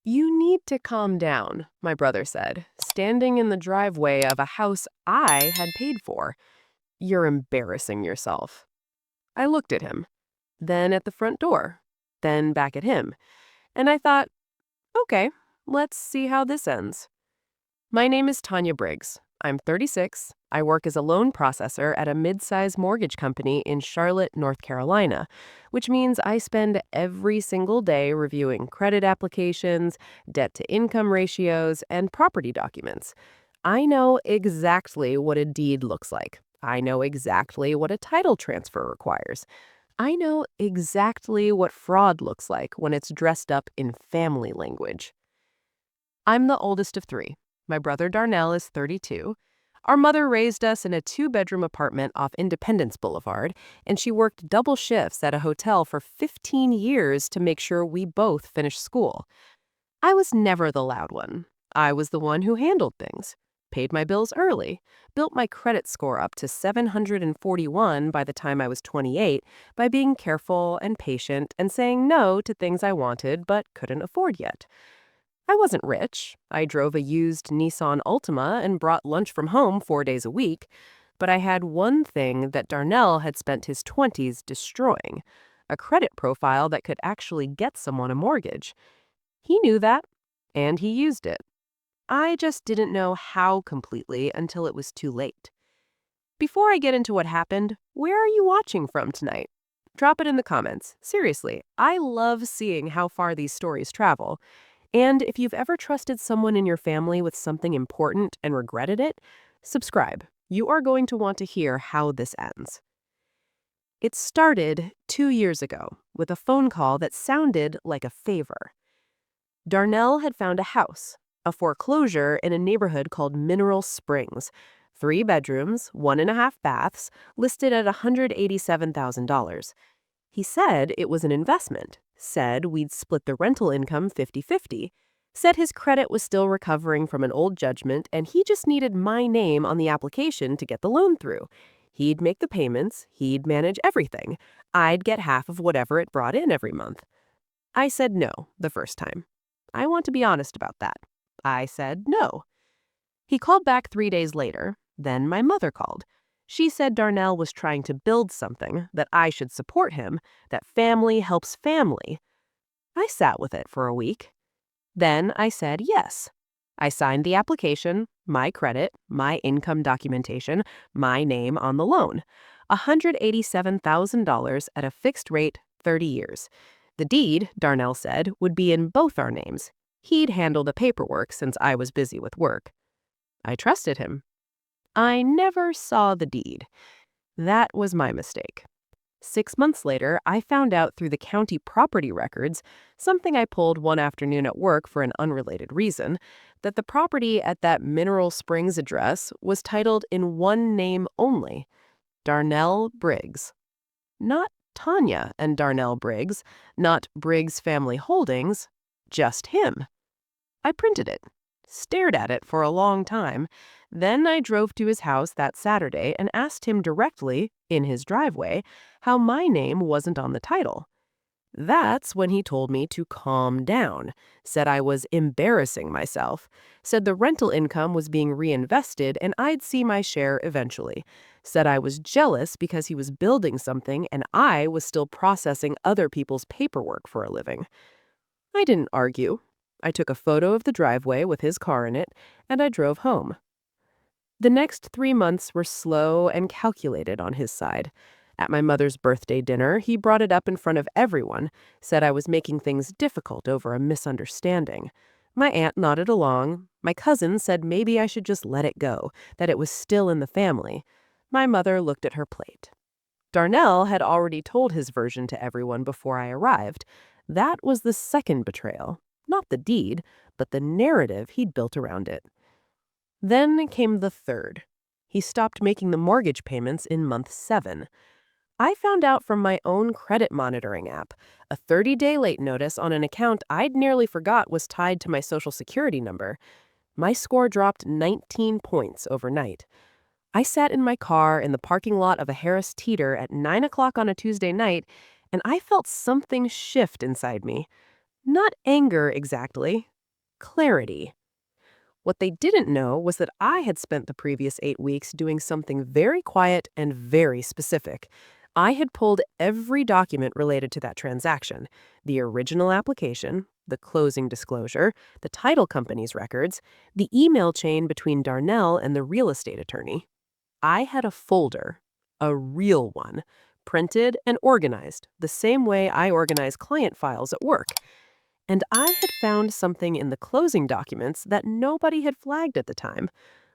You need to calm down, my brother said, standing in the driveway of a house I had paid for. You're embarrassing yourself. I looked at him, then at the front door, then back at him, and I thought, okay, let's see how this ends. My name is Tanya Briggs. I'm 36. I work as a loan processor at a mid-size mortgage company in Charlotte, North Carolina, which means I spend every single day reviewing credit applications, debt-to-income ratios, and property documents. I know exactly what a deed looks like. I know exactly what a title transfer requires. I know exactly what fraud looks like when it's dressed up in family language. I'm the oldest of three. My brother Darnell is 32. Our mother raised us in a two-bedroom apartment off Independence Boulevard, and she worked double shifts at a hotel for 15 years to make sure we both finished school. I was never the loud one. I was the one who handled things, paid my bills early, built my credit score up to 741 by the time I was 28 by being careful and patient and saying no to things I wanted but couldn't afford yet. I wasn't rich. I drove a used Nissan Altima and brought lunch from home 4 days a week. But I had one thing that Darnell had spent his 20s destroying, a credit profile that could actually get someone a mortgage. He knew that, and he used it. I just didn't know how completely until it was too late. Before I get into what happened, where are you watching from tonight? Drop it in the comments. Seriously, I love seeing how far these stories travel. And if you've ever trusted someone in your family with something important and regretted it, subscribe. You are going to want to hear how this ends. It started 2 years ago with a phone call that sounded like a favor. Darnell had found a house, a foreclosure in a neighborhood called Mineral Springs, 3 bedrooms, 1.5 baths, listed at $187,000. He said it was an investment, said we'd split the rental income 50-50, said his credit was still recovering from an old judgment and he just needed my name on the application to get the loan through. He'd make the payments, he'd manage everything. I'd get half of whatever it brought in every month. I said no the first time. I want to be honest about that. I said no. He called back 3 days later. Then my mother called. She said Darnell was trying to build something, that I should support him, that family helps family. I sat with it for a week. Then I said yes. I signed the application, my credit, my income documentation, my name on the loan. $187,000 at a fixed rate, 30 years. The deed, Darnell said, would be in both our names. He'd handle the paperwork since I was busy with work. I trusted him. I never saw the deed. That was my mistake. 6 months later, I found out through the county property records, something I pulled one afternoon at work for an unrelated reason, that the property at that Mineral Springs address was titled in one name only, Darnell Briggs. Not Tanya and Darnell Briggs, not Briggs Family Holdings, just him. I printed it, stared at it for a long time. Then I drove to his house that Saturday and asked him directly, in his driveway, how my name wasn't on the title. That's when he told me to calm down, said I was embarrassing myself, said the rental income was being reinvested and I'd see my share eventually, said I was jealous because he was building something and I was still processing other people's paperwork for a living. I didn't argue. I took a photo of the driveway with his car in it, and I drove home. The next 3 months were slow and calculated on his side. At my mother's birthday dinner, he brought it up in front of everyone, said I was making things difficult over a misunderstanding. My aunt nodded along. My cousin said maybe I should just let it go, that it was still in the family. My mother looked at her plate. Darnell had already told his version to everyone before I arrived. That was the second betrayal. Not the deed, but the narrative he'd built around it. Then came the third. He stopped making the mortgage payments in month 7. I found out from my own credit monitoring app, a 30-day late notice on an account I'd nearly forgot was tied to my Social Security number. My score dropped 19 points overnight. I sat in my car in the parking lot of a Harris Teeter at 9 o'clock on a Tuesday night, and I felt something shift inside me. Not anger exactly, clarity. What they didn't know was that I had spent the previous 8 weeks doing something very quiet and very specific. I had pulled every document related to that transaction: the original application, the closing disclosure, the title company's records, the email chain between Darnell and the real estate attorney. I had a folder, a real one, printed and organized the same way I organize client files at work. And I had found something in the closing documents that nobody had flagged at the time: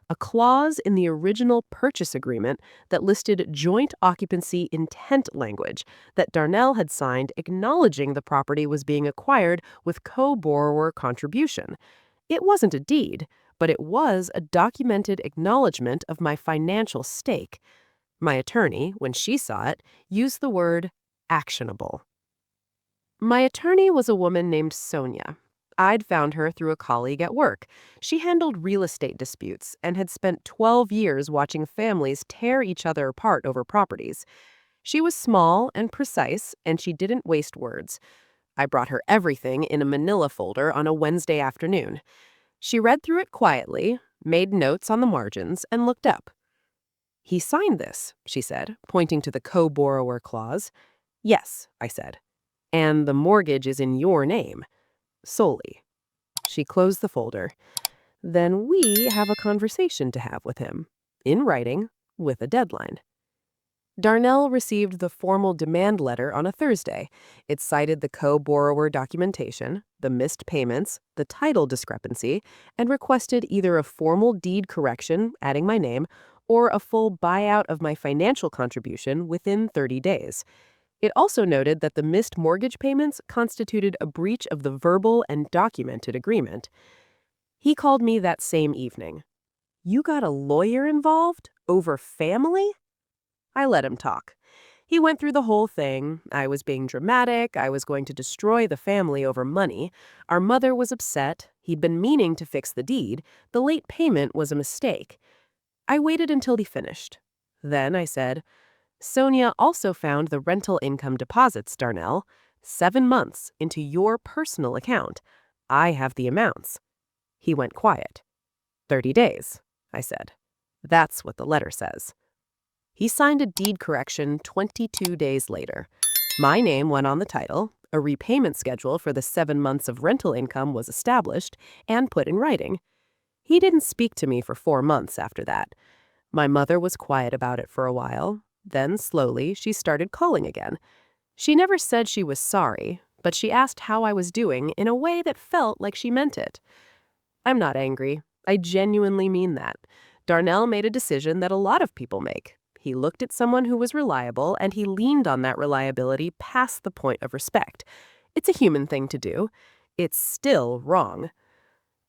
a clause in the original purchase agreement that listed joint occupancy intent language that Darnell had signed acknowledging the property was being acquired with co-borrower contribution. It wasn't a deed, but it was a documented acknowledgement of my financial stake. My attorney, when she saw it, used the word actionable. My attorney was a woman named Sonia. I'd found her through a colleague at work. She handled real estate disputes and had spent 12 years watching families tear each other apart over properties. She was small and precise, and she didn't waste words. I brought her everything in a manila folder on a Wednesday afternoon. She read through it quietly, made notes on the margins, and looked up. "He signed this," she said, pointing to the co-borrower clause. "Yes," I said. "And the mortgage is in your name, solely." She closed the folder. "Then we have a conversation to have with him, in writing, with a deadline." Darnell received the formal demand letter on a Thursday. It cited the co-borrower documentation, the missed payments, the title discrepancy, and requested either a formal deed correction, adding my name, or a full buyout of my financial contribution within 30 days. It also noted that the missed mortgage payments constituted a breach of the verbal and documented agreement. He called me that same evening. "You got a lawyer involved? Over family?" I let him talk. He went through the whole thing. I was being dramatic. I was going to destroy the family over money. Our mother was upset. He'd been meaning to fix the deed. The late payment was a mistake. I waited until he finished. Then I said, "Sonia also found the rental income deposits, Darnell, 7 months into your personal account. I have the amounts." He went quiet. 30 days, I said. "That's what the letter says." He signed a deed correction 22 days later. My name went on the title, a repayment schedule for the 7 months of rental income was established and put in writing. He didn't speak to me for 4 months after that. My mother was quiet about it for a while. Then, slowly, she started calling again. She never said she was sorry, but she asked how I was doing in a way that felt like she meant it. I'm not angry. I genuinely mean that. Darnell made a decision that a lot of people make. He looked at someone who was reliable, and he leaned on that reliability past the point of respect. It's a human thing to do. It's still wrong.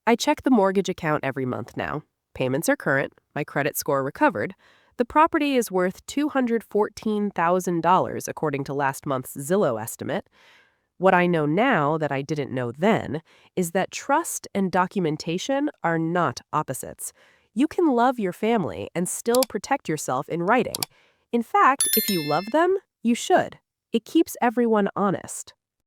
I check the mortgage account every month now. Payments are current. My credit score recovered. The property is worth $214,000 according to last month's Zillow estimate. What I know now that I didn't know then is that trust and documentation are not opposites. You can love your family and still protect yourself in writing. In fact, if you love them, you should. It keeps everyone honest.